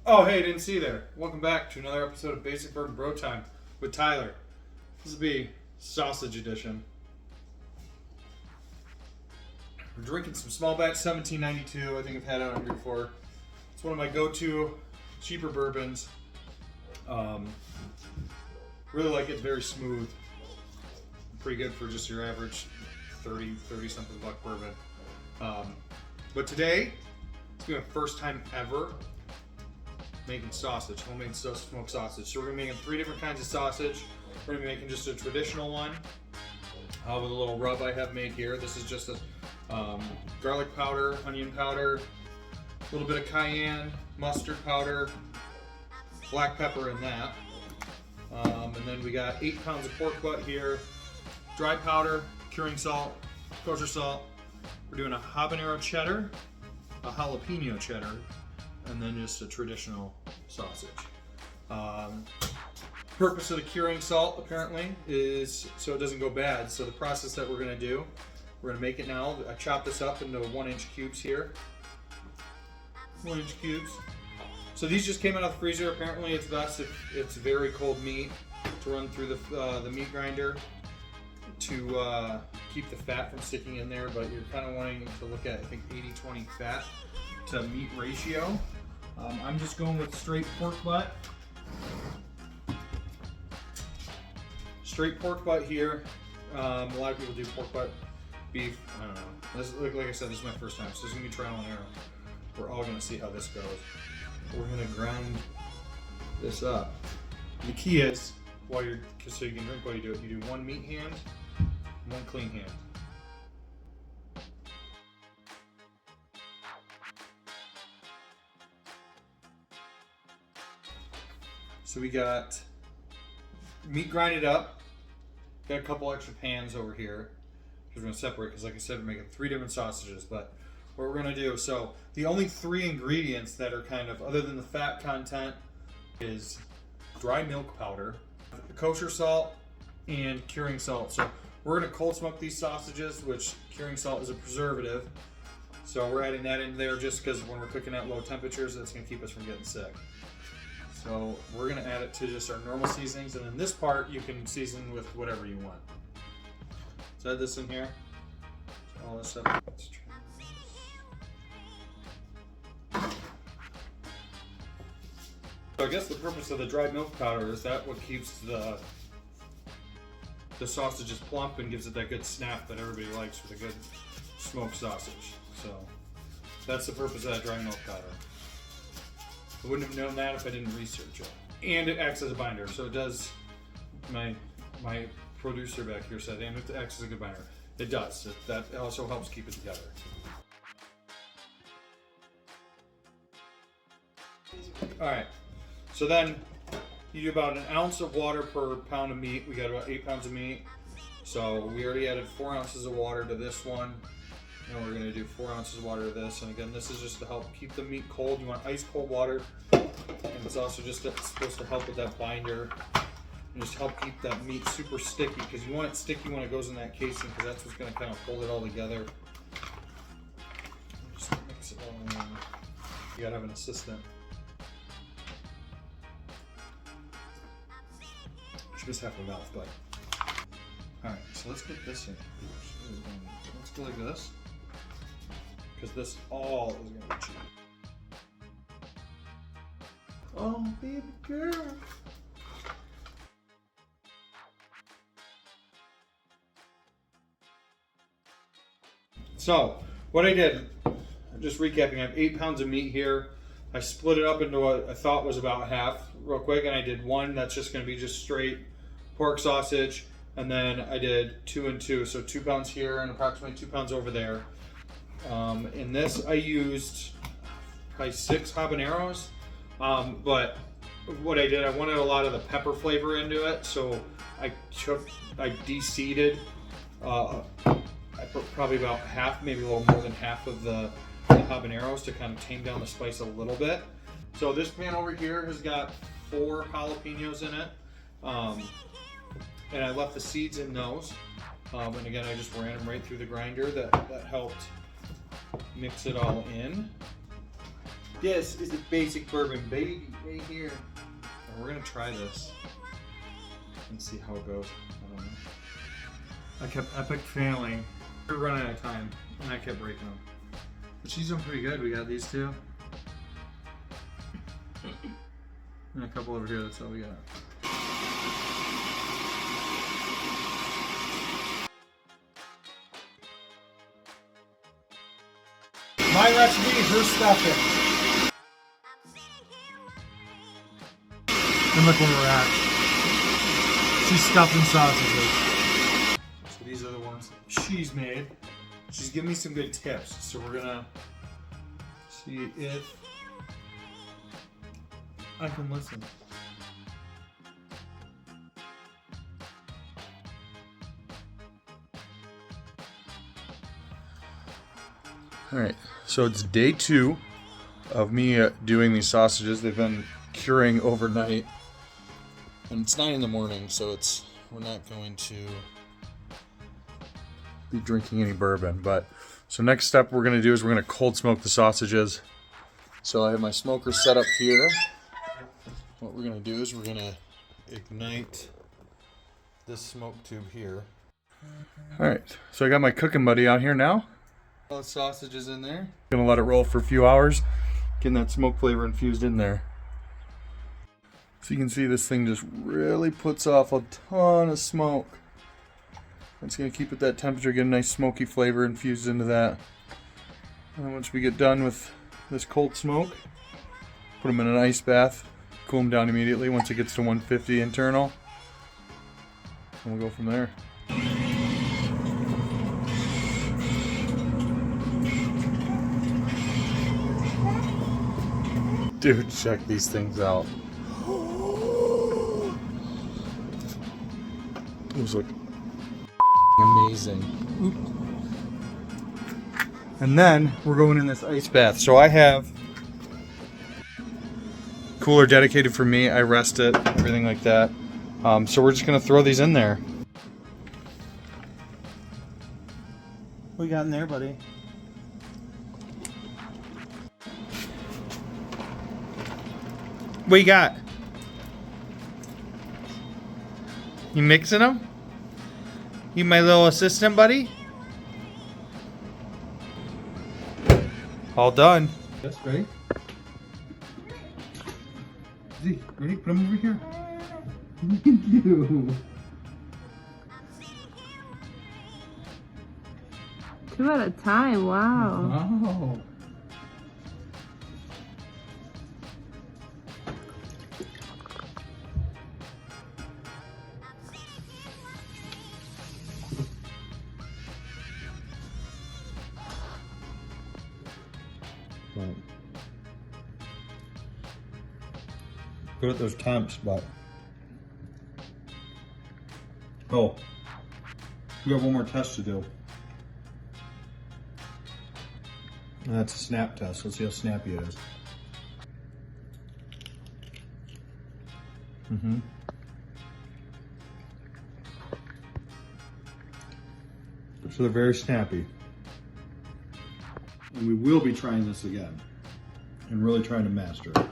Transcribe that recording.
Oh, hey, didn't see you there. Welcome back to another episode of Basic Bourbon Bro Time with Tyler. This will be sausage edition. We're drinking some small batch 1792. I think I've had it on here before. It's one of my go-to cheaper bourbons. Really like it. It's very smooth. Pretty good for just your average 30 something buck bourbon. But today, it's gonna be my first time ever making sausage, homemade smoked sausage. So we're gonna be making 3 different kinds of sausage. We're gonna be making just a traditional one with a little rub I have made here. This is just a garlic powder, onion powder, a little bit of cayenne, mustard powder, black pepper in that. And then we got 8 pounds of pork butt here, dry powder, curing salt, kosher salt. We're doing a habanero cheddar, a jalapeno cheddar, and then just a traditional sausage. Purpose of the curing salt apparently is so it doesn't go bad. So the process that we're gonna do, we're gonna make it now. I chopped this up into 1-inch cubes here. 1-inch cubes. So these just came out of the freezer. Apparently it's best if it's very cold meat to run through the meat grinder to keep the fat from sticking in there, but you're kind of wanting to look at, I think, 80-20 fat to meat ratio. I'm just going with straight pork butt. Straight pork butt here. A lot of people do pork butt beef. I don't know. This, like I said, this is my first time, so this is gonna be trial and error. We're all gonna see how this goes. We're gonna grind this up. The key is, so you can drink while you do it, you do 1 meat hand, 1 clean hand. So we got meat grinded up. Got a couple extra pans over here. We're gonna separate because, like I said, we're making 3 different sausages. But what we're gonna do, so the only 3 ingredients that are kind of, other than the fat content, is dry milk powder, kosher salt, and curing salt. So we're gonna cold smoke these sausages, which curing salt is a preservative. So we're adding that in there just because when we're cooking at low temperatures, that's gonna keep us from getting sick. So we're gonna add it to just our normal seasonings, and then this part you can season with whatever you want. So add this in here. All this up. Let's try this. So I guess the purpose of the dried milk powder is that what keeps the sausages plump and gives it that good snap that everybody likes with a good smoked sausage. So that's the purpose of that dry milk powder. I wouldn't have known that if I didn't research it. And it acts as a binder, so it does. My producer back here said, and it acts as a good binder. It does. That also helps keep it together. All right. So then you do about 1 ounce of water per pound of meat. We got about 8 pounds of meat. So we already added 4 ounces of water to this one. And we're gonna do 4 ounces of water to this. And again, this is just to help keep the meat cold. You want ice cold water. And it's also just supposed to help with that binder and just help keep that meat super sticky, because you want it sticky when it goes in that casing, because that's what's gonna kind of hold it all together. Just mix it all in. You gotta have an assistant. She just half her mouth, but. Alright, so let's get this in. Let's go like this, because this all is gonna be cheap. Oh, baby girl. So, what I did, just recapping, I have 8 pounds of meat here. I split it up into what I thought was about half real quick, and I did 1 that's just gonna be just straight pork sausage, and then I did 2 and 2, so 2 pounds here and approximately 2 pounds over there. In this I used probably 6 habaneros, but what I did, I wanted a lot of the pepper flavor into it, so I de-seeded, I put probably about half, maybe a little more than half of the habaneros to kind of tame down the spice a little bit. So this pan over here has got 4 jalapenos in it, and I left the seeds in those. And again, I just ran them right through the grinder. That helped mix it all in. This is the basic bourbon, baby, right here. And we're gonna try this and see how it goes. I don't know. I kept epic failing. We were running out of time, and I kept breaking them. But she's doing pretty good. We got these two. And a couple over here, that's all we got. My recipe, her stuffing. And look where we're at. She's stuffing sausages. So these are the ones she's made. She's giving me some good tips, so we're gonna see if I can listen. All right, so it's day 2 of me doing these sausages. They've been curing overnight, and it's 9 in the morning, so we're not going to be drinking any bourbon. But so next step we're gonna do is we're gonna cold smoke the sausages. So I have my smoker set up here. What we're gonna do is we're gonna ignite this smoke tube here. All right, so I got my cooking buddy out here now. All the sausages in there. Gonna let it roll for a few hours, getting that smoke flavor infused in there. So you can see this thing just really puts off a ton of smoke. It's gonna keep at that temperature, get a nice smoky flavor infused into that. And then once we get done with this cold smoke, put them in an ice bath, cool them down immediately once it gets to 150 internal. And we'll go from there. Dude, check these things out. Those look amazing. Oop. And then we're going in this ice bath. So I have cooler dedicated for me. I rest it, everything like that. So we're just gonna throw these in there. What you got in there, buddy? What you got? You mixing them? You my little assistant, buddy? All done. Yes, ready? Z, ready? Put them over here. Thank you. 2 at a time, wow. Wow. Right. Good at those temps, but oh, we have one more test to do. And that's a snap test. Let's see how snappy it is. So they're very snappy. And we will be trying this again and really trying to master it.